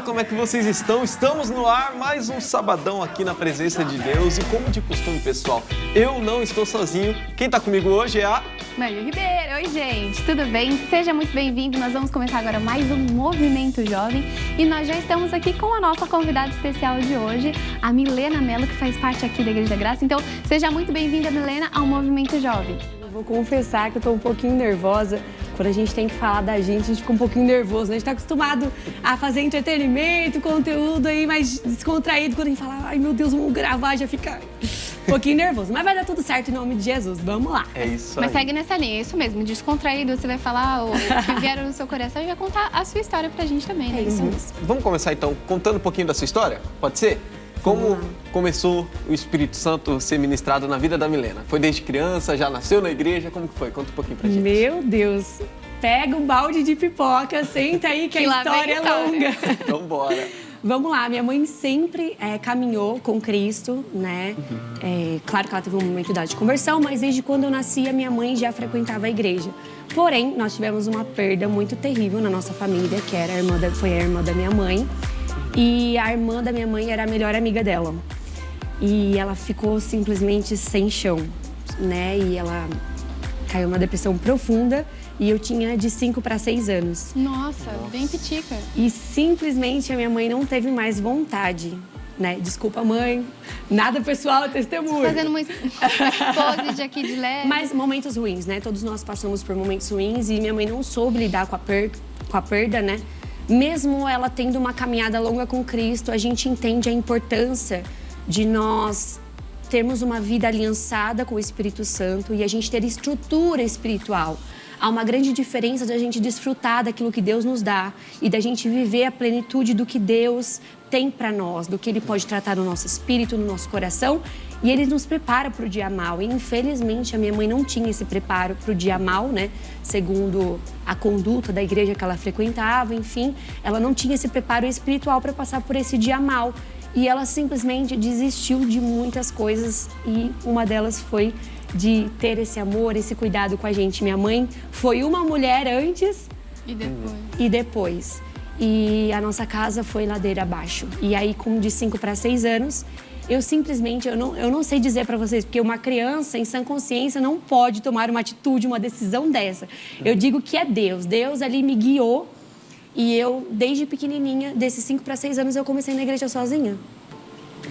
Olá, como é que vocês estão? Estamos no ar, mais um sabadão aqui na presença de Deus. E como de costume, pessoal, eu não estou sozinho. Quem tá comigo hoje é a... Maria Ribeiro. Oi, gente, tudo bem? Seja muito bem-vindo. Nós vamos começar agora mais um Movimento Jovem. E nós já estamos aqui com a nossa convidada especial de hoje, a Milena Mello, que faz parte aqui da Igreja da Graça. Então, seja muito bem-vinda, Milena, ao Movimento Jovem. Vou confessar que eu tô um pouquinho nervosa. Quando a gente tem que falar da gente, a gente fica um pouquinho nervoso, né? A gente tá acostumado a fazer entretenimento, conteúdo aí mais descontraído. Quando a gente fala, ai meu Deus, vamos gravar, já fica um pouquinho nervoso. Mas vai dar tudo certo em nome de Jesus, vamos lá. É isso aí. Mas segue nessa linha, é isso mesmo, descontraído, você vai falar o que vieram no seu coração e vai contar a sua história pra gente também, né? É isso mesmo. Vamos começar então contando um pouquinho da sua história? Pode ser? Como começou o Espírito Santo ser ministrado na vida da Milena? Foi desde criança, já nasceu na igreja? Como que foi? Conta um pouquinho pra gente. Meu Deus, pega um balde de pipoca, senta aí que a história é longa. Então bora. Vamos lá, minha mãe sempre caminhou com Cristo, né? Claro que ela teve um momento de conversão, mas desde quando eu nasci, a minha mãe já frequentava a igreja. Porém, nós tivemos uma perda muito terrível na nossa família, que era foi a irmã da minha mãe. E a irmã da minha mãe era a melhor amiga dela. E ela ficou simplesmente sem chão, né? E ela caiu numa depressão profunda e eu tinha de 5 para 6 anos. Nossa, bem pitica. E simplesmente a minha mãe não teve mais vontade, né? Desculpa, mãe, nada pessoal, testemunho. Fazendo uma exposição aqui de leve. Mas momentos ruins, né? Todos nós passamos por momentos ruins e minha mãe não soube lidar com a perda, né? Mesmo ela tendo uma caminhada longa com Cristo, a gente entende a importância de nós termos uma vida aliançada com o Espírito Santo e a gente ter estrutura espiritual. Há uma grande diferença de a gente desfrutar daquilo que Deus nos dá e da gente viver a plenitude do que Deus tem para nós, do que Ele pode tratar no nosso espírito, no nosso coração. E Ele nos prepara para o dia mal. E, infelizmente, a minha mãe não tinha esse preparo para o dia mal, né? Segundo a conduta da igreja que ela frequentava, enfim. Ela não tinha esse preparo espiritual para passar por esse dia mal. E ela simplesmente desistiu de muitas coisas. E uma delas foi de ter esse amor, esse cuidado com a gente. Minha mãe foi uma mulher antes e depois. E a nossa casa foi ladeira abaixo. E aí, com de 5 para 6 anos... Eu simplesmente, eu não sei dizer para vocês, porque uma criança em sã consciência não pode tomar uma atitude, uma decisão dessa. Eu digo que é Deus. Deus ali me guiou e eu, desde pequenininha, desses 5 para 6 anos, eu comecei na igreja sozinha.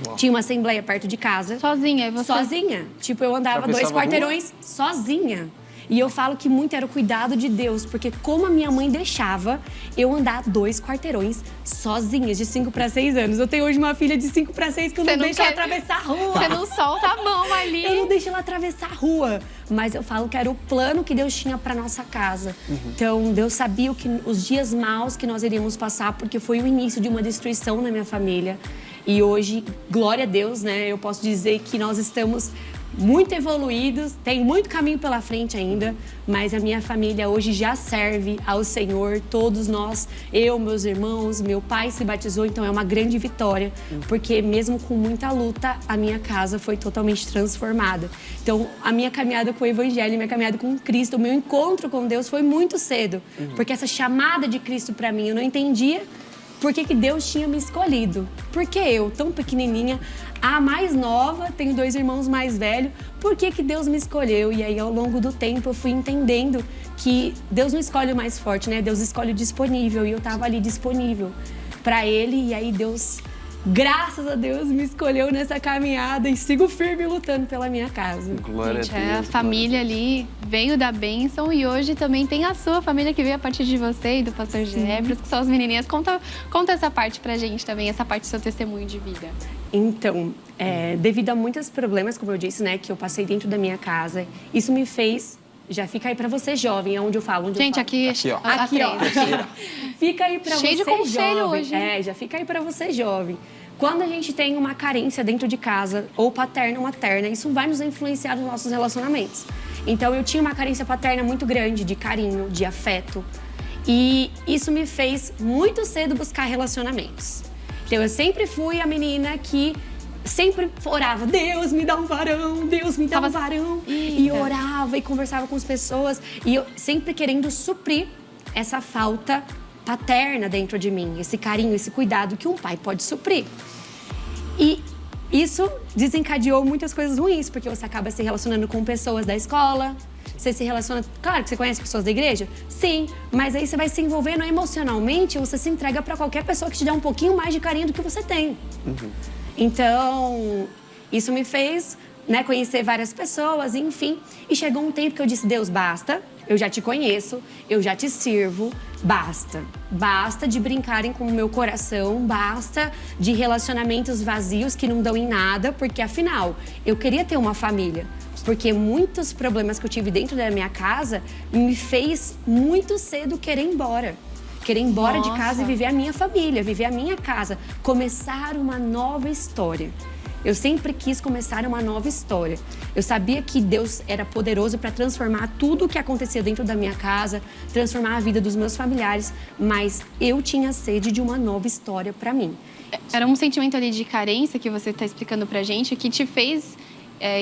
Uau. Tinha uma assembleia perto de casa. Sozinha? E você? Sozinha. Tipo, eu andava 2 quarteirões sozinha. E eu falo que muito era o cuidado de Deus, porque como a minha mãe deixava eu andar 2 quarteirões sozinha, de 5 para 6 anos. Eu tenho hoje uma filha de 5 para 6 que eu não deixo ela atravessar a rua. Você não solta a mão ali. Eu não deixo ela atravessar a rua. Mas eu falo que era o plano que Deus tinha para nossa casa. Então, Deus sabia os dias maus que nós iríamos passar, porque foi o início de uma destruição na minha família. E hoje, glória a Deus, né? Eu posso dizer que nós estamos muito evoluídos, tem muito caminho pela frente ainda, mas a minha família hoje já serve ao Senhor, todos nós, eu, meus irmãos, meu pai se batizou, então é uma grande vitória, porque mesmo com muita luta, a minha casa foi totalmente transformada. Então, a minha caminhada com o Evangelho, a minha caminhada com Cristo, o meu encontro com Deus foi muito cedo, porque essa chamada de Cristo para mim, eu não entendia por que Deus tinha me escolhido. Porque eu, tão pequenininha, a mais nova, tenho 2 irmãos mais velhos, por que Deus me escolheu? E aí, ao longo do tempo, eu fui entendendo que Deus não escolhe o mais forte, né? Deus escolhe o disponível, e eu estava ali disponível para Ele, e aí Deus, graças a Deus, me escolheu nessa caminhada e sigo firme lutando pela minha casa. Glória gente, a Deus. A família ali veio da bênção e hoje também tem a sua família que veio a partir de você e do pastor Jefferson, que são as menininhas. Conta essa parte pra gente também, essa parte do seu testemunho de vida. Então, devido a muitos problemas, como eu disse, né, que eu passei dentro da minha casa, isso me fez... Já fica aí pra você jovem, é onde eu falo. Gente, aqui ó. Aqui, ó. Fica aí pra Cheio você de conselho jovem. hoje. Já fica aí pra você jovem. Quando a gente tem uma carência dentro de casa, ou paterna ou materna, isso vai nos influenciar nos nossos relacionamentos. Então, eu tinha uma carência paterna muito grande, de carinho, de afeto. E isso me fez muito cedo buscar relacionamentos. Então, eu sempre fui a menina que sempre orava, Deus me dá um varão, Deus me dá um varão. E orava e conversava com as pessoas. E eu sempre querendo suprir essa falta paterna dentro de mim, esse carinho, esse cuidado que um pai pode suprir. E isso desencadeou muitas coisas ruins, porque você acaba se relacionando com pessoas da escola, você se relaciona... Claro que você conhece pessoas da igreja? Sim, mas aí você vai se envolvendo emocionalmente, você se entrega para qualquer pessoa que te dá um pouquinho mais de carinho do que você tem. Então, isso me fez, né, conhecer várias pessoas, enfim. E chegou um tempo que eu disse, Deus, basta, eu já te conheço, eu já te sirvo, basta. Basta de brincarem com o meu coração, basta de relacionamentos vazios que não dão em nada, porque afinal, eu queria ter uma família. Porque muitos problemas que eu tive dentro da minha casa me fez muito cedo querer ir embora. Querer ir embora de casa e viver a minha família, viver a minha casa. Começar uma nova história. Eu sempre quis começar uma nova história. Eu sabia que Deus era poderoso para transformar tudo o que acontecia dentro da minha casa, transformar a vida dos meus familiares, mas eu tinha sede de uma nova história para mim. Era um sentimento ali de carência que você está explicando pra gente, que te fez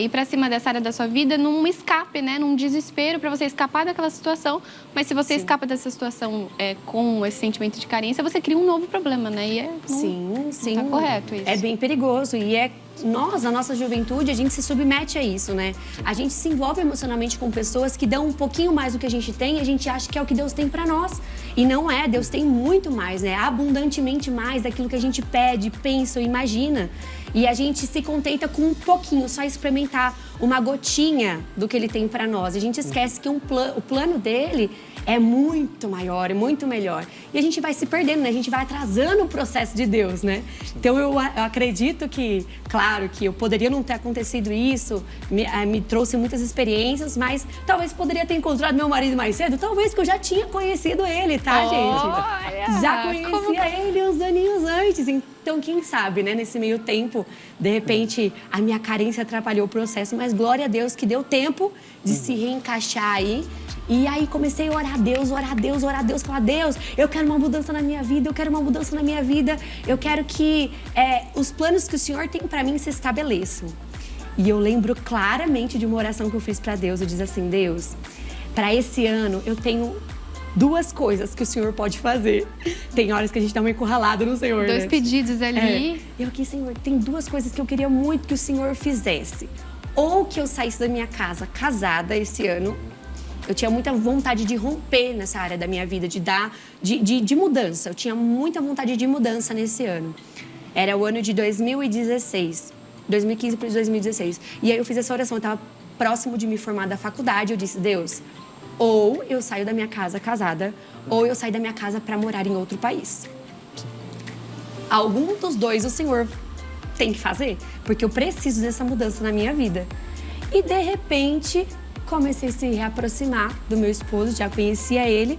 ir pra cima dessa área da sua vida num escape, né? Num desespero para você escapar daquela situação. Mas se você escapa dessa situação com esse sentimento de carência, você cria um novo problema, né? E sim. Tá correto isso. É bem perigoso e nós, na nossa juventude, a gente se submete a isso, né? A gente se envolve emocionalmente com pessoas que dão um pouquinho mais do que a gente tem e a gente acha que é o que Deus tem pra nós. E não é, Deus tem muito mais, né? Abundantemente mais daquilo que a gente pede, pensa ou imagina. E a gente se contenta com um pouquinho, só experimentar uma gotinha do que Ele tem pra nós. A gente esquece que o plano dele é muito maior, é muito melhor. E a gente vai se perdendo, né? A gente vai atrasando o processo de Deus, né? Então eu acredito que, claro, que eu poderia não ter acontecido isso, me trouxe muitas experiências, mas talvez poderia ter encontrado meu marido mais cedo, talvez porque eu já tinha conhecido ele, tá, gente? Já conhecia ele uns aninhos antes, então quem sabe, né? Nesse meio tempo, de repente, a minha carência atrapalhou o processo, mas glória a Deus que deu tempo de se reencaixar aí. E aí comecei a orar a Deus, falar, Deus, eu quero uma mudança na minha vida, eu quero que os planos que o Senhor tem pra mim se estabeleçam. E eu lembro claramente de uma oração que eu fiz pra Deus, eu disse assim, Deus, pra esse ano eu tenho 2 coisas que o Senhor pode fazer. Tem horas que a gente dá uma encurralada no Senhor, 2 né? pedidos ali. Eu aqui, Senhor, tem 2 coisas que eu queria muito que o Senhor fizesse. Ou que eu saísse da minha casa casada esse ano. Eu tinha muita vontade de romper nessa área da minha vida, de mudança. Eu tinha muita vontade de mudança nesse ano. Era o ano de 2016, 2015 para 2016. E aí eu fiz essa oração, eu estava próximo de me formar da faculdade. Eu disse, Deus, ou eu saio da minha casa casada, ou eu saio da minha casa para morar em outro país. Algum dos 2 o Senhor tem que fazer, porque eu preciso dessa mudança na minha vida. E de repente comecei a se reaproximar do meu esposo, já conhecia ele.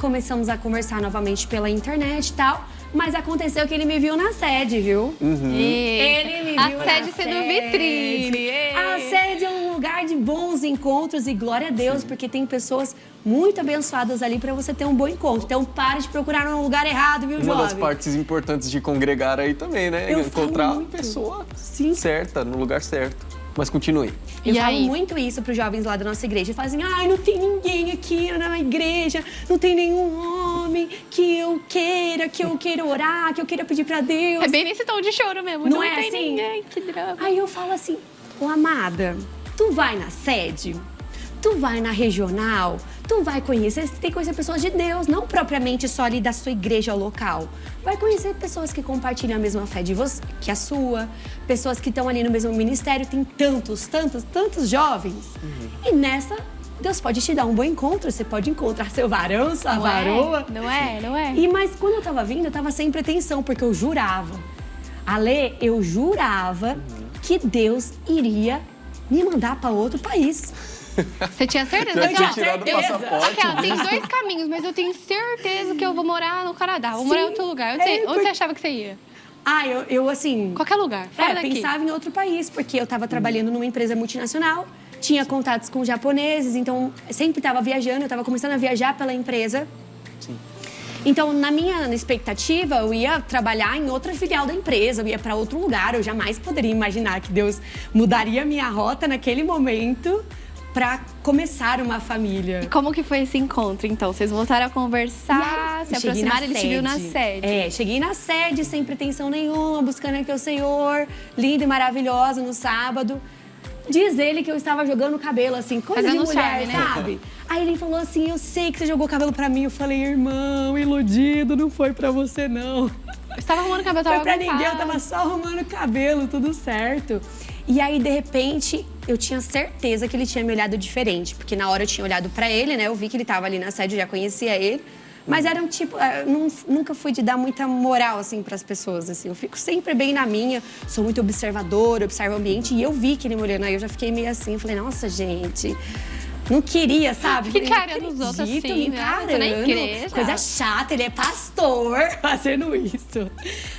Começamos a conversar novamente pela internet e tal. Mas aconteceu que ele me viu na sede, viu? Ele me viu na sede. A sede sendo vitrine. A sede é um lugar de bons encontros e glória a Deus, porque tem pessoas muito abençoadas ali para você ter um bom encontro. Então, pare de procurar no lugar errado, viu, jovem? Uma das partes importantes de congregar aí também, né? Encontrar a pessoa certa, no lugar certo. Mas continue. Eu falo muito isso para os jovens lá da nossa igreja. Eles falam assim, não tem ninguém aqui na igreja, não tem nenhum homem que eu queira orar, que eu queira pedir para Deus. É bem nesse tom de choro mesmo. Não é tem assim? Ninguém, que drama. Aí eu falo assim, amada, tu vai na sede? Tu vai na regional, tu vai conhecer, você tem que conhecer pessoas de Deus, não propriamente só ali da sua igreja local. Vai conhecer pessoas que compartilham a mesma fé de você, que a sua, pessoas que estão ali no mesmo ministério, tem tantos jovens. E nessa, Deus pode te dar um bom encontro, você pode encontrar seu varão, sua varoa. Não é? Mas quando eu tava vindo, eu tava sem pretensão, porque eu jurava. Eu jurava que Deus iria me mandar para outro país. Você tinha certeza? Já tinha tirado o passaporte. Tem 2 caminhos, mas eu tenho certeza que eu vou morar no Canadá, vou morar em outro lugar. Onde você achava que você ia? Eu assim... Qualquer lugar, fora daqui. Pensava em outro país, porque eu estava trabalhando numa empresa multinacional, tinha contatos com japoneses, então sempre estava viajando, eu estava começando a viajar pela empresa. Sim. Então, na minha expectativa, eu ia trabalhar em outra filial da empresa, eu ia para outro lugar, eu jamais poderia imaginar que Deus mudaria a minha rota naquele momento para começar uma família. E como que foi esse encontro, então? Vocês voltaram a conversar, se aproximar, ele te viu na sede. Cheguei na sede, sem pretensão nenhuma, buscando aqui o Senhor, linda e maravilhosa no sábado. Diz ele que eu estava jogando o cabelo, assim, coisa fazendo de mulher, charme, né? sabe? Aí ele falou assim, eu sei que você jogou o cabelo pra mim. Eu falei, irmão, iludido, não foi pra você, não. Eu estava arrumando o cabelo, Foi pra ninguém, eu tava só arrumando o cabelo, tudo certo. E aí, de repente, eu tinha certeza que ele tinha me olhado diferente. Porque na hora eu tinha olhado pra ele, né? Eu vi que ele tava ali na sede, eu já conhecia ele. Mas era um tipo, nunca fui de dar muita moral, assim, pras pessoas, assim. Eu fico sempre bem na minha, sou muito observadora, observo o ambiente. E eu vi que ele me olhando, aí eu já fiquei meio assim, eu falei, nossa, gente, não queria, sabe? Que cara dos outros assim, me encarando, na igreja. coisa chata, ele é pastor fazendo isso.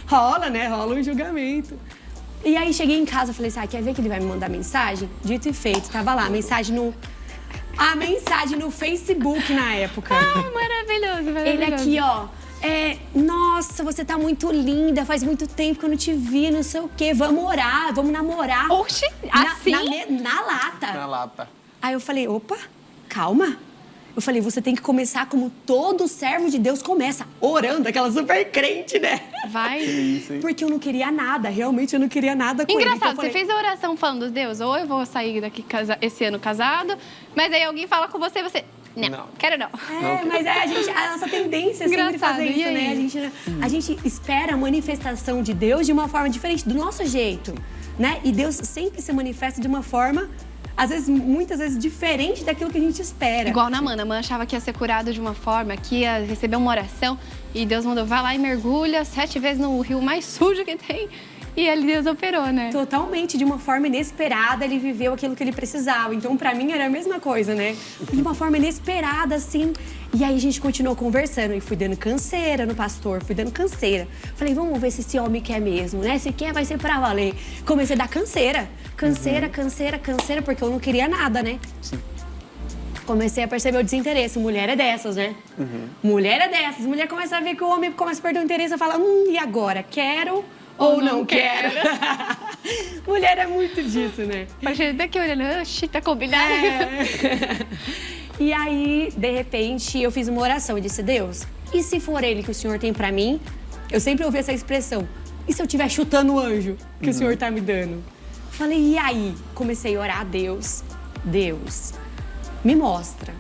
Rola, né? Rola um julgamento. E aí cheguei em casa, falei assim, quer ver que ele vai me mandar mensagem? Dito e feito, tava lá, a mensagem no Facebook na época. Maravilhoso. Ele aqui, ó. Nossa, você tá muito linda, faz muito tempo que eu não te vi, não sei o quê. Vamos orar, vamos namorar. Oxi, assim? Na lata. Na lata. Aí eu falei, opa, calma. Eu falei, você tem que começar como todo servo de Deus começa, orando, aquela super crente, né? Vai. Isso, hein? Porque eu não queria nada, realmente eu não queria nada com ele. Engraçado, Então eu você fez a oração falando, Deus, ou eu vou sair daqui esse ano casado, mas aí alguém fala com você e você... Não, quero não. Mas a nossa tendência é sempre fazer isso, né? A gente espera a manifestação de Deus de uma forma diferente, do nosso jeito, né? E Deus sempre se manifesta de uma forma, às vezes, muitas vezes, diferente daquilo que a gente espera. Igual na Mana. A Mana achava que ia ser curado de uma forma, que ia receber uma oração, e Deus mandou, vai lá e mergulha 7 vezes no rio mais sujo que tem. E ali Deus operou, né? Totalmente, de uma forma inesperada, ele viveu aquilo que ele precisava. Então, pra mim, era a mesma coisa, né? De uma forma inesperada, assim. E aí, a gente continuou conversando. E fui dando canseira no pastor, fui dando canseira. Falei, vamos ver se esse homem quer mesmo, né? Se quer, vai ser pra valer. Comecei a dar canseira. Canseira, porque eu não queria nada, né? Sim. Comecei a perceber o desinteresse. Mulher é dessas, né? Mulher é dessas. Mulher começa a ver que o homem começa a perder o interesse e fala, e agora? Quero... ou não quero. Mulher é muito disso, né? A gente daqui olhando, oxi, tá combinado. E aí, de repente, eu fiz uma oração e disse, Deus, e se for ele que o Senhor tem pra mim? Eu sempre ouvi essa expressão. E se eu estiver chutando o anjo que o Senhor tá me dando? Falei, e aí? Comecei a orar a Deus. Deus, me mostra.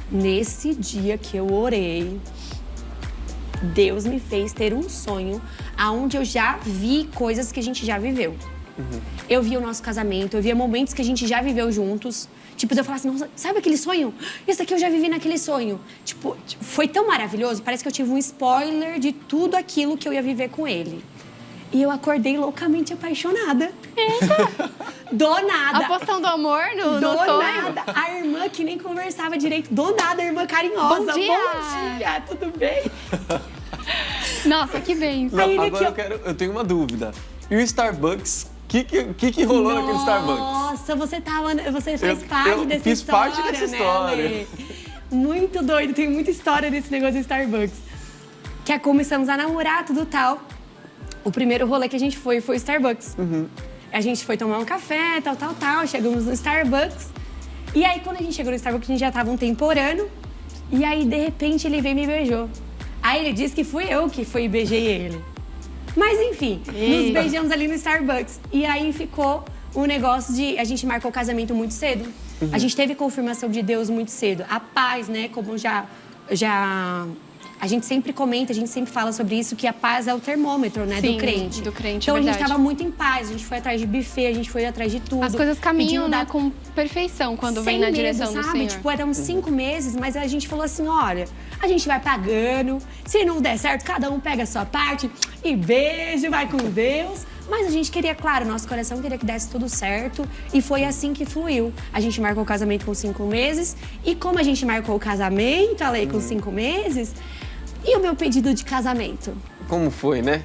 Nesse dia que eu orei, Deus me fez ter um sonho onde eu já vi coisas que a gente já viveu. Eu via o nosso casamento, eu via momentos que a gente já viveu juntos. Tipo, eu falava assim, nossa, sabe aquele sonho? Isso aqui eu já vivi naquele sonho. Tipo, foi tão maravilhoso, parece que eu tive um spoiler de tudo aquilo que eu ia viver com ele. E eu acordei loucamente apaixonada. Eita! Do nada. A poção do amor no do sonho? Nada. A irmã que nem conversava direito. Do nada, a irmã carinhosa. Bom dia! Bom dia, tudo bem? Nossa, que bem. Não, agora eu tenho uma dúvida. E o Starbucks? O que rolou naquele Starbucks? Nossa, você faz parte dessa fiz história, parte dessa né, história. Lê? Muito doido, tem muita história desse negócio do Starbucks. Que começamos a namorar, tudo tal. O primeiro rolê que a gente foi o Starbucks. A gente foi tomar um café, tal. Chegamos no Starbucks. E aí, quando a gente chegou no Starbucks, a gente já tava um tempo orando. E aí, de repente, ele veio e me beijou. Aí ele disse que fui eu que fui e beijei ele. Mas enfim, nos beijamos ali no Starbucks. E aí ficou o negócio de... A gente marcou o casamento muito cedo. A gente teve confirmação de Deus muito cedo. A paz, né? Como já a gente sempre comenta, a gente sempre fala sobre isso, que a paz é o termômetro, né? Sim, do crente. do crente, então é a gente verdade. estava muito em paz, a gente foi atrás de buffet, a gente foi atrás de tudo. As coisas caminham, né, com perfeição quando vem na direção do Senhor. Tipo, eram 5 meses, mas a gente falou assim, olha, a gente vai pagando, se não der certo, cada um pega a sua parte e beijo, vai com Deus. Mas a gente queria, claro, nosso coração queria que desse tudo certo e foi assim que fluiu. A gente marcou o casamento com 5 meses e como a gente marcou o casamento, a lei com 5 meses, e o meu pedido de casamento? Como foi, né?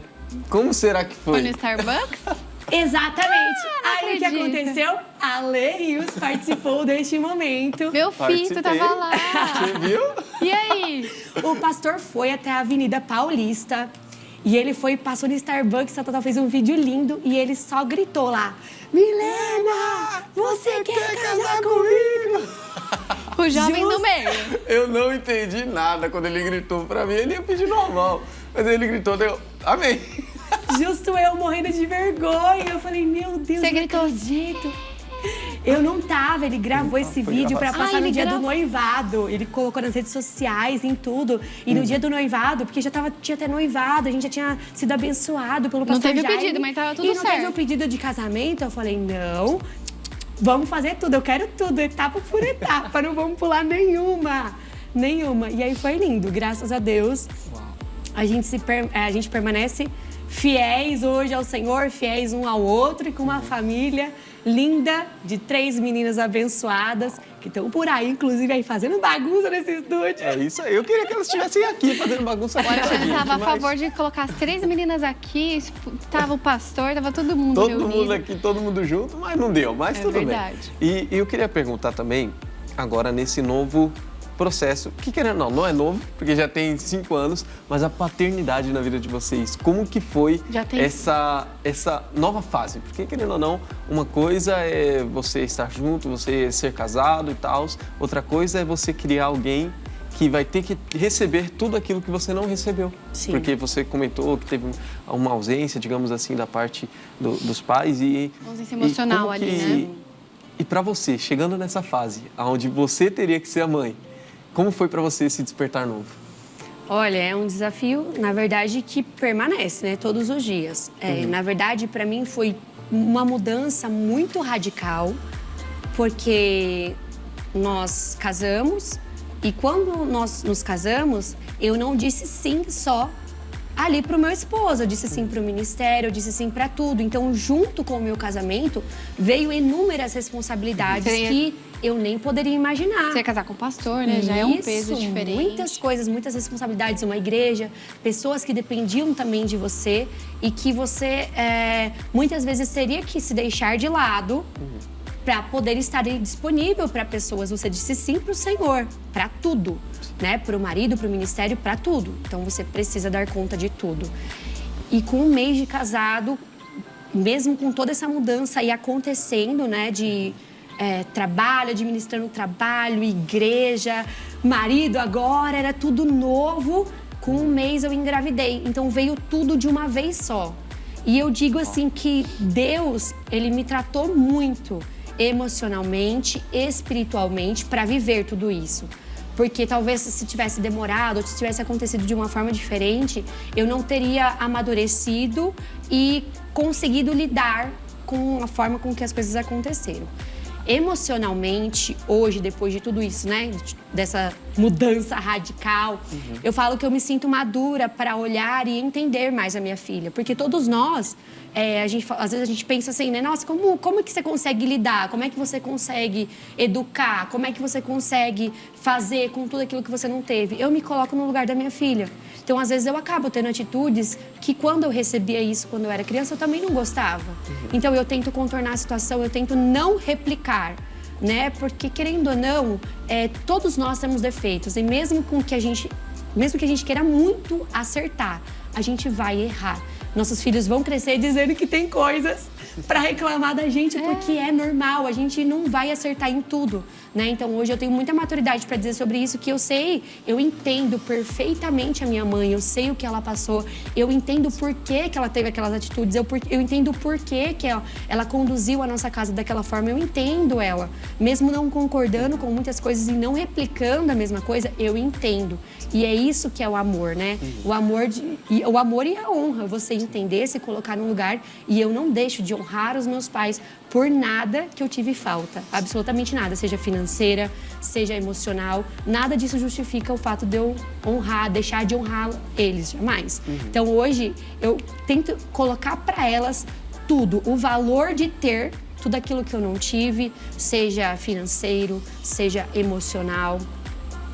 Como será que foi? Foi no Starbucks? Exatamente. Aí o que acredito. aconteceu? A Lê Rios participou deste momento. Meu filho tava lá. Você viu? E aí? O pastor foi até a Avenida Paulista e ele passou no Starbucks, fez um vídeo lindo e ele só gritou lá: Milena, você quer casar comigo? O jovem do meio. Eu não entendi nada quando ele gritou pra mim. Ele ia pedir normal. Mas ele gritou, deu, amém. Justo eu morrendo de vergonha. Eu falei, meu Deus, Você gritou? acredito. Eu não tava, ele gravou esse vídeo pra passar no dia do noivado. Ele colocou nas redes sociais, em tudo. E no dia do noivado, porque tinha até noivado, a gente já tinha sido abençoado pelo pastor Não teve o Jaime. pedido, mas tava tudo certo. E não teve o pedido de casamento, eu falei, não, vamos fazer tudo, eu quero tudo, etapa por etapa, não vamos pular nenhuma. E aí foi lindo, graças a Deus. A gente permanece fiéis hoje ao Senhor, fiéis um ao outro e com uma família linda de 3 meninas abençoadas que estão por aí, inclusive, aí fazendo bagunça nesse estúdio. É isso aí. Eu queria que elas estivessem aqui fazendo bagunça aqui. O Alexandre estava a favor de colocar as 3 meninas aqui, tava o pastor, tava todo mundo Todo reunido. mundo aqui, todo mundo junto, mas não deu. Mas tudo verdade. bem. E eu queria perguntar também, agora nesse novo processo, que querendo ou não é novo, porque já tem 5 anos, mas a paternidade na vida de vocês, como que foi essa nova fase? Porque querendo ou não, uma coisa é você estar junto, você ser casado e tal, outra coisa é você criar alguém que vai ter que receber tudo aquilo que você não recebeu. Sim. Porque você comentou que teve uma ausência, digamos assim, da parte dos pais e... Ausência emocional ali, né? E para você, chegando nessa fase, onde você teria que ser a mãe, como foi para você esse despertar novo? Olha, é um desafio, na verdade, que permanece, né? Todos os dias. Na verdade, para mim foi uma mudança muito radical, porque nós casamos e quando nós nos casamos, eu não disse sim só ali pro meu esposo, eu disse sim pro ministério, eu disse sim para tudo. Então, junto com o meu casamento, veio inúmeras responsabilidades que eu nem poderia imaginar. Você ia casar com o pastor, né? Já é um peso diferente. Muitas coisas, muitas responsabilidades, uma igreja, pessoas que dependiam também de você e que você muitas vezes teria que se deixar de lado para poder estar disponível para pessoas. Você disse sim para o Senhor, para tudo, né? Para o marido, para o ministério, para tudo. Então você precisa dar conta de tudo. E com 1 mês de casado, mesmo com toda essa mudança aí acontecendo, né? De trabalho, administrando trabalho, igreja, marido agora, era tudo novo. Com 1 mês eu engravidei, então veio tudo de uma vez só. E eu digo assim que Deus, Ele me tratou muito emocionalmente, espiritualmente, para viver tudo isso. Porque talvez se tivesse demorado, ou se tivesse acontecido de uma forma diferente, eu não teria amadurecido e conseguido lidar com a forma com que as coisas aconteceram. Emocionalmente, hoje, depois de tudo isso, né, dessa mudança radical, eu falo que eu me sinto madura para olhar e entender mais a minha filha. Porque todos nós, às vezes a gente pensa assim, né, nossa, como é que você consegue lidar? Como é que você consegue educar? Como é que você consegue fazer com tudo aquilo que você não teve? Eu me coloco no lugar da minha filha. Então, às vezes, eu acabo tendo atitudes que, quando eu recebia isso, quando eu era criança, eu também não gostava. Então, eu tento contornar a situação, eu tento não replicar, né? Porque, querendo ou não, todos nós temos defeitos. E mesmo que a gente queira muito acertar, a gente vai errar. Nossos filhos vão crescer dizendo que tem coisas para reclamar da gente, porque é normal, a gente não vai acertar em tudo, né? Então, hoje eu tenho muita maturidade para dizer sobre isso, que eu entendo perfeitamente a minha mãe, eu sei o que ela passou, eu entendo por que ela teve aquelas atitudes, eu entendo por que ela conduziu a nossa casa daquela forma, eu entendo ela. Mesmo não concordando com muitas coisas e não replicando a mesma coisa, eu entendo. E é isso que é o amor, né? O amor e a honra, você entender, se colocar num lugar, e eu não deixo de honrar os meus pais por nada que eu tive falta, absolutamente nada, seja financeira, seja emocional, nada disso justifica o fato de eu deixar de honrar eles, jamais. Então hoje eu tento colocar para elas tudo, o valor de ter tudo aquilo que eu não tive, seja financeiro, seja emocional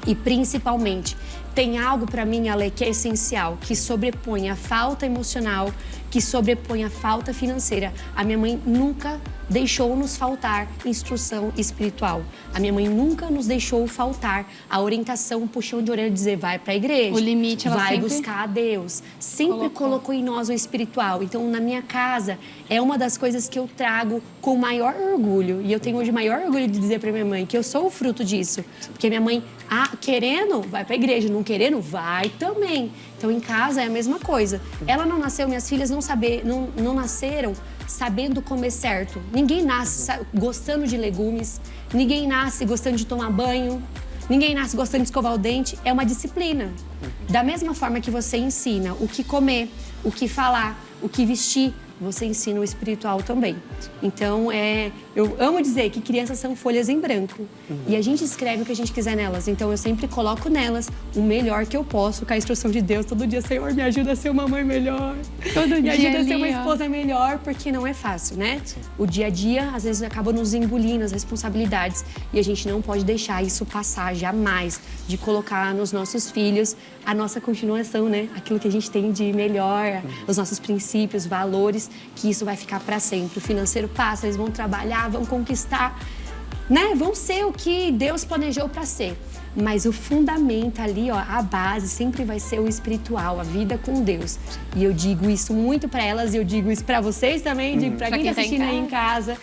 e principalmente tem algo para mim, Ale, que é essencial, que sobrepõe a falta emocional, que sobrepõe a falta financeira. A minha mãe nunca deixou nos faltar instrução espiritual. A minha mãe nunca nos deixou faltar a orientação, puxão de orelha, dizer vai para a igreja. O limite ela vai sempre buscar a Deus. Sempre colocou em nós o espiritual. Então, na minha casa, é uma das coisas que eu trago com maior orgulho. E eu tenho hoje maior orgulho de dizer para minha mãe que eu sou o fruto disso. Porque minha mãe, querendo, vai para a igreja. Não querendo, vai também. Então, em casa é a mesma coisa. Ela não nasceu, minhas filhas não nasceram sabendo comer certo. Ninguém nasce gostando de legumes. Ninguém nasce gostando de tomar banho. Ninguém nasce gostando de escovar o dente. É uma disciplina. Da mesma forma que você ensina o que comer, o que falar, o que vestir, você ensina o espiritual também. Então, eu amo dizer que crianças são folhas em branco. E a gente escreve o que a gente quiser nelas. Então, eu sempre coloco nelas o melhor que eu posso, com a instrução de Deus. Todo dia, Senhor, me ajuda a ser uma mãe melhor. Me ajuda a ser uma esposa melhor, porque não é fácil, né? Sim. O dia a dia, às vezes, acaba nos engolindo as responsabilidades. E a gente não pode deixar isso passar jamais, de colocar nos nossos filhos a nossa continuação, né? Aquilo que a gente tem de melhor, os nossos princípios, valores, que isso vai ficar para sempre. O financeiro passa, eles vão trabalhar, vão conquistar, né? Vão ser o que Deus planejou para ser. Mas o fundamento ali, ó, a base sempre vai ser o espiritual, a vida com Deus. E eu digo isso muito para elas e eu digo isso para vocês também, digo para quem tá assistindo aí em casa.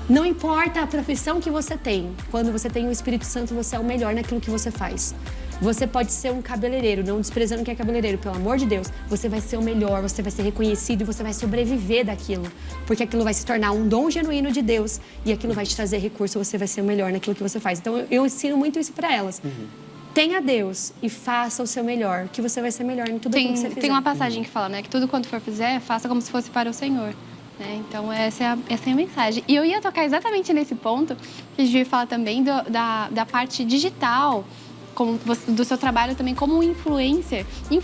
Não importa a profissão que você tem, quando você tem o Espírito Santo, você é o melhor naquilo que você faz. Você pode ser um cabeleireiro, não desprezando quem é cabeleireiro, pelo amor de Deus. Você vai ser o melhor, você vai ser reconhecido e você vai sobreviver daquilo. Porque aquilo vai se tornar um dom genuíno de Deus e aquilo vai te trazer recurso, você vai ser o melhor naquilo que você faz. Então, eu ensino muito isso para elas. Tenha Deus e faça o seu melhor, que você vai ser melhor em tudo aquilo que você fizer. Tem uma passagem que fala, né, que tudo quanto for fizer, faça como se fosse para o Senhor. Então, essa é a mensagem. E eu ia tocar exatamente nesse ponto, que a gente ia falar também da parte digital, do seu trabalho também como influencer eu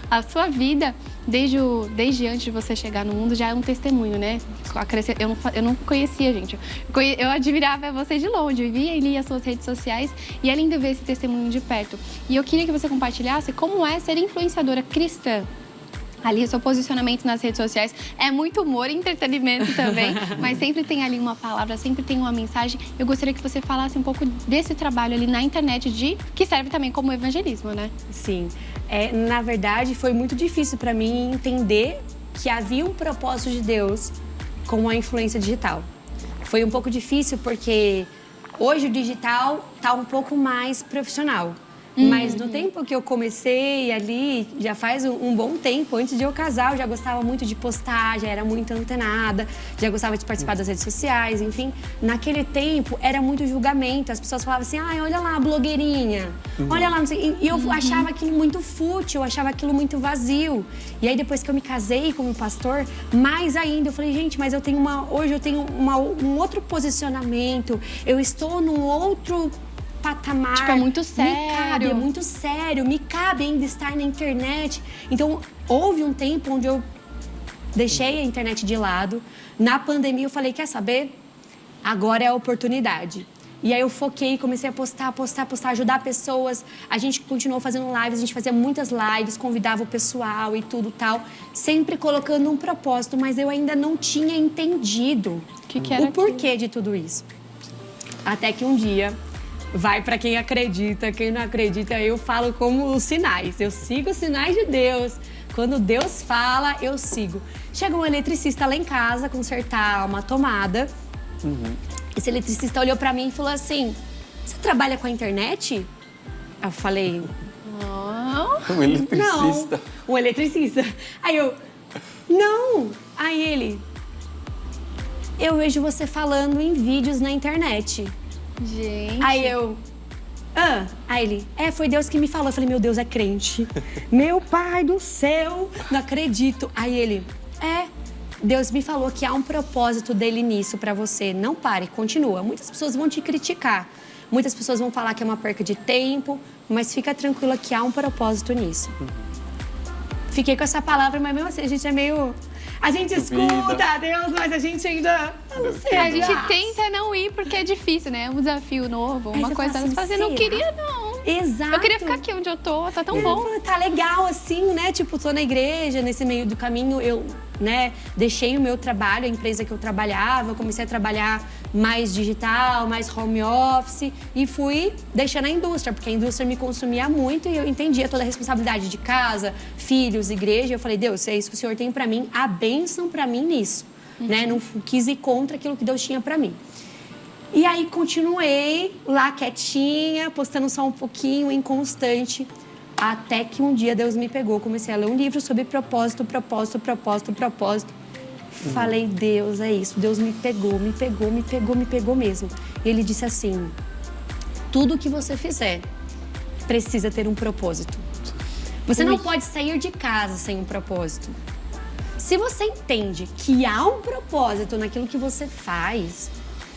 a sua vida, desde antes de você chegar no mundo, já é um testemunho, né? Eu não conhecia, gente. Eu admirava você de longe, eu via e lia as suas redes sociais e é lindo ver esse testemunho de perto. E eu queria que você compartilhasse como é ser influenciadora cristã. Ali, o seu posicionamento nas redes sociais é muito humor e entretenimento também, mas sempre tem ali uma palavra, sempre tem uma mensagem. Eu gostaria que você falasse um pouco desse trabalho ali na internet, que serve também como evangelismo, né? Sim. Na verdade, foi muito difícil para mim entender que havia um propósito de Deus com a influência digital. Foi um pouco difícil porque hoje o digital está um pouco mais profissional. Mas no tempo que eu comecei ali, já faz um bom tempo, antes de eu casar, eu já gostava muito de postar, já era muito antenada, já gostava de participar das redes sociais, enfim. Naquele tempo, era muito julgamento. As pessoas falavam assim, olha lá a blogueirinha, olha lá, não sei. E eu achava aquilo muito fútil, eu achava aquilo muito vazio. E aí, depois que eu me casei com o meu pastor, mais ainda, eu falei, gente, mas hoje eu tenho um outro posicionamento, eu estou num outro patamar. Tipo, é muito sério. É muito sério, me cabe ainda estar na internet. Então, houve um tempo onde eu deixei a internet de lado. Na pandemia, eu falei, quer saber? Agora é a oportunidade. E aí eu foquei, comecei a postar, ajudar pessoas. A gente continuou fazendo lives, a gente fazia muitas lives, convidava o pessoal e tudo tal. Sempre colocando um propósito, mas eu ainda não tinha entendido o porquê de tudo isso. Até que um dia... vai para quem acredita, quem não acredita, eu falo como os sinais. Eu sigo os sinais de Deus. Quando Deus fala, eu sigo. Chegou um eletricista lá em casa consertar uma tomada. Esse eletricista olhou para mim e falou assim, você trabalha com a internet? Eu falei... Um eletricista? Não, um eletricista. Aí eu... Não! Aí ele... Eu vejo você falando em vídeos na internet. Gente... Aí eu... Aí ele... foi Deus que me falou. Eu falei, meu Deus, é crente. Meu pai do céu, não acredito. Aí ele... Deus me falou que há um propósito dele nisso pra você. Não pare, continua. Muitas pessoas vão te criticar. Muitas pessoas vão falar que é uma perca de tempo. Mas fica tranquila que há um propósito nisso. Fiquei com essa palavra, mas mesmo assim a gente é meio... A gente escuta a Deus, mas a gente ainda... Não sei, a gente tenta não ir porque é difícil, né? É um desafio novo, uma coisa... Assim, você não queria, não. Exato. Eu queria ficar aqui onde eu tô, tá tão bom. Tá legal, assim, né? Tipo, tô na igreja, nesse meio do caminho, eu, né, deixei o meu trabalho, a empresa que eu trabalhava, comecei a trabalhar mais digital, mais home office e fui deixando a indústria, porque a indústria me consumia muito e eu entendia toda a responsabilidade de casa, filhos, igreja. Eu falei, Deus, se é isso que o Senhor tem pra mim, a bênção pra mim nisso, né? Não quis ir contra aquilo que Deus tinha pra mim. E aí continuei lá quietinha, postando só um pouquinho, inconstante, até que um dia Deus me pegou. Comecei a ler um livro sobre propósito. Falei, Deus, é isso. Deus me pegou mesmo. E Ele disse assim, tudo que você fizer precisa ter um propósito. Você não pode sair de casa sem um propósito. Se você entende que há um propósito naquilo que você faz,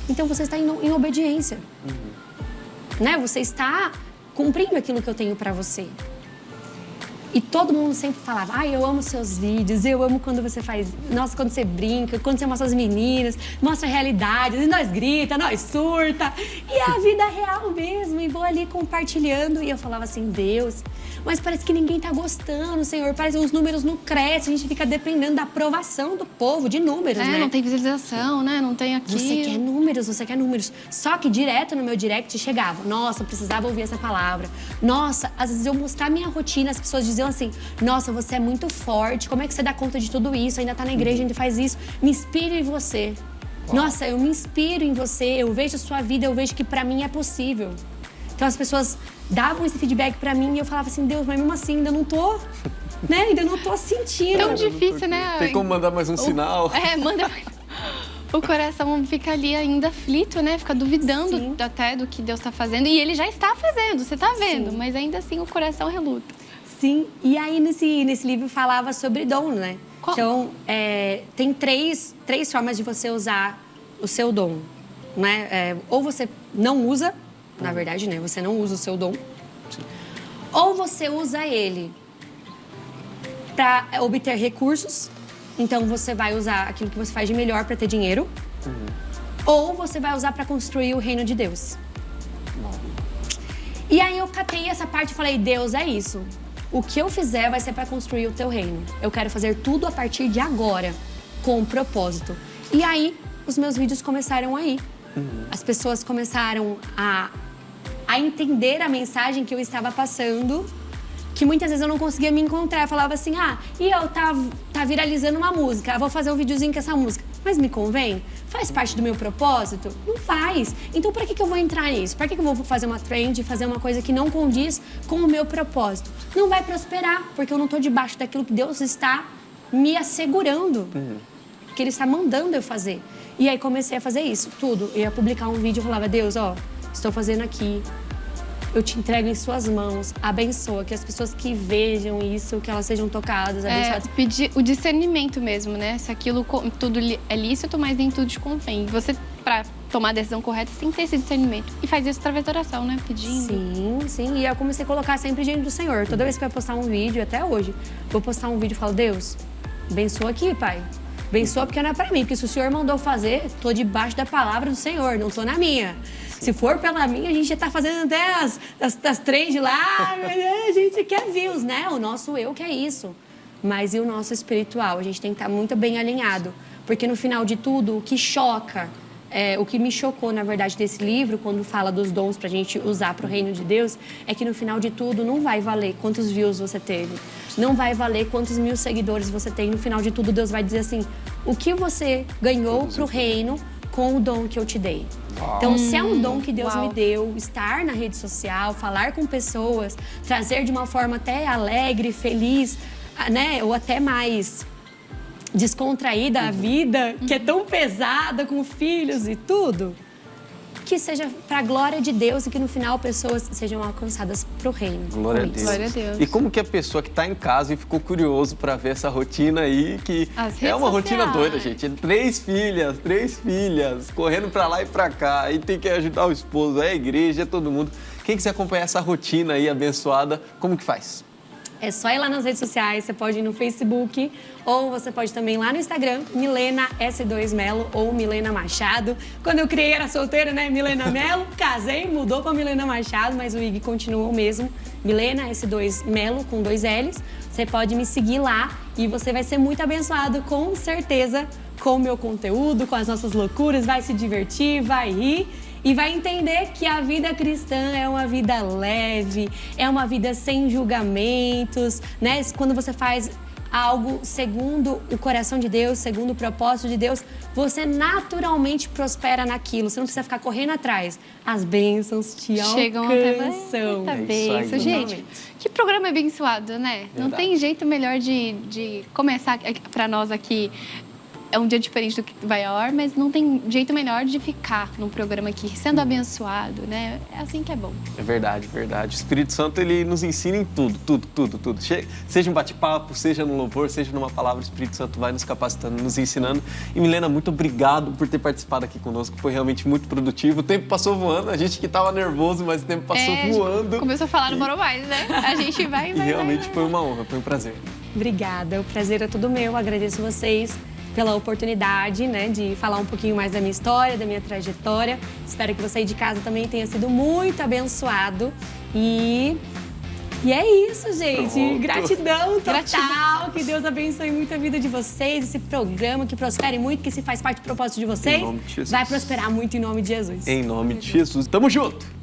então você está em obediência. Né? Você está cumprindo aquilo que eu tenho para você. E todo mundo sempre falava, ai, eu amo seus vídeos, eu amo quando você faz, nossa, quando você brinca, quando você mostra as meninas, mostra a realidade, e nós grita, nós surta. E é a vida real mesmo, e vou ali compartilhando. E eu falava assim, Deus, mas parece que ninguém tá gostando, Senhor, parece que os números não crescem, a gente fica dependendo da aprovação do povo, de números, né? Não tem visualização, né? Não tem aqui. Você quer números. Só que direto no meu direct chegava, nossa, eu precisava ouvir essa palavra. Nossa, às vezes eu mostrar minha rotina, as pessoas diziam assim, nossa, você é muito forte, como é que você dá conta de tudo isso? Ainda tá na igreja, ainda faz isso. Me inspiro em você. Uau. Nossa, eu me inspiro em você, eu vejo a sua vida, eu vejo que pra mim é possível. Então as pessoas davam esse feedback pra mim e eu falava assim, Deus, mas mesmo assim ainda não tô, né? Ainda não tô sentindo. Tão difícil, né? Tem como mandar mais um sinal? Manda mais. O coração fica ali ainda aflito, né? Fica duvidando até do que Deus tá fazendo. E Ele já está fazendo, você tá vendo. Sim. Mas ainda assim o coração reluta. Sim, e aí nesse livro falava sobre dom, né? Qual? Então, tem três formas de você usar o seu dom, né? Ou você não usa, na verdade, né? Você não usa o seu dom. Sim. Ou você usa ele para obter recursos. Então, você vai usar aquilo que você faz de melhor para ter dinheiro. Ou você vai usar para construir o reino de Deus. E aí eu catei essa parte e falei, Deus, é isso. O que eu fizer vai ser para construir o teu reino. Eu quero fazer tudo a partir de agora, com um propósito. E aí, os meus vídeos começaram a ir. As pessoas começaram a entender a mensagem que eu estava passando, que muitas vezes eu não conseguia me encontrar. Eu falava assim, e eu tá viralizando uma música, vou fazer um videozinho com essa música. Mas me convém? Faz parte do meu propósito? Não faz. Então, para que eu vou entrar nisso? Para que eu vou fazer uma trend, fazer uma coisa que não condiz com o meu propósito? Não vai prosperar, porque eu não estou debaixo daquilo que Deus está me assegurando. Que Ele está mandando eu fazer. E aí, comecei a fazer isso, tudo. Eu ia publicar um vídeo e falava, Deus, estou fazendo aqui. Eu te entrego em suas mãos, abençoa, que as pessoas que vejam isso, que elas sejam tocadas, abençoadas. Pedir o discernimento mesmo, né? Se aquilo tudo é lícito, mas nem tudo te convém. Você, pra tomar a decisão correta, você tem que ter esse discernimento. E faz isso através da oração, né? Pedindo. Sim. E eu comecei a colocar sempre diante do Senhor. Toda vez que eu ia postar um vídeo, até hoje, vou postar um vídeo e falo, Deus, abençoa aqui, Pai. Abençoa porque não é pra mim, porque se o Senhor mandou fazer, tô debaixo da palavra do Senhor, não tô na minha. Se for pela minha, a gente já tá fazendo até as trends lá, a gente quer views, né? O nosso eu quer isso. Mas e o nosso espiritual? A gente tem que estar muito bem alinhado. Porque no final de tudo, o que choca, o que me chocou, na verdade, desse livro, quando fala dos dons pra gente usar pro reino de Deus, é que no final de tudo não vai valer quantos views você teve. Não vai valer quantos mil seguidores você tem. No final de tudo, Deus vai dizer assim, o que você ganhou pro reino com o dom que eu te dei. Então, se é um dom que Deus me deu, estar na rede social, falar com pessoas, trazer de uma forma até alegre, feliz, né? Ou até mais descontraída a vida, que é tão pesada com filhos e tudo, que seja para a glória de Deus e que no final pessoas sejam alcançadas para o reino. Glória a Deus. Glória a Deus. E como que a pessoa que está em casa e ficou curioso para ver essa rotina aí, que é uma rotina doida, gente. 3 filhas, correndo para lá e para cá, aí tem que ajudar o esposo, a igreja, todo mundo. Quem quiser acompanhar essa rotina aí abençoada, como que faz? É só ir lá nas redes sociais, você pode ir no Facebook ou você pode também ir lá no Instagram, Milena S2 Melo ou Milena Machado. Quando eu criei era solteira, né? Milena Melo, casei, mudou para Milena Machado, mas o IG continua o mesmo. Milena S2 Melo com 2 L's. Você pode me seguir lá e você vai ser muito abençoado, com certeza, com o meu conteúdo, com as nossas loucuras, vai se divertir, vai rir. E vai entender que a vida cristã é uma vida leve, é uma vida sem julgamentos, né? Quando você faz algo segundo o coração de Deus, segundo o propósito de Deus, você naturalmente prospera naquilo. Você não precisa ficar correndo atrás. As bênçãos te chegam alcançam. Até bênção, gente. Que programa abençoado, né? Verdade. Não tem jeito melhor de começar para nós aqui. É um dia diferente do que vai ao ar, mas não tem jeito melhor de ficar num programa aqui, sendo abençoado, né? É assim que é bom. É verdade, verdade. O Espírito Santo, ele nos ensina em tudo. Seja um bate-papo, seja no louvor, seja numa palavra, o Espírito Santo vai nos capacitando, nos ensinando. E Milena, muito obrigado por ter participado aqui conosco. Foi realmente muito produtivo. O tempo passou voando. A gente que estava nervoso, mas o tempo passou voando. Começou a falar, não parou mais, né? A gente vai. E realmente foi uma honra, foi um prazer. Obrigada. O prazer é todo meu. Agradeço vocês pela oportunidade, né, de falar um pouquinho mais da minha história, da minha trajetória. Espero que você aí de casa também tenha sido muito abençoado. E é isso, gente. Pronto. Gratidão total. Que Deus abençoe muito a vida de vocês, esse programa, que prospere muito, que se faz parte do propósito de vocês. Em nome de Jesus. Vai prosperar muito em nome de Jesus. Em nome de Jesus. Tamo junto!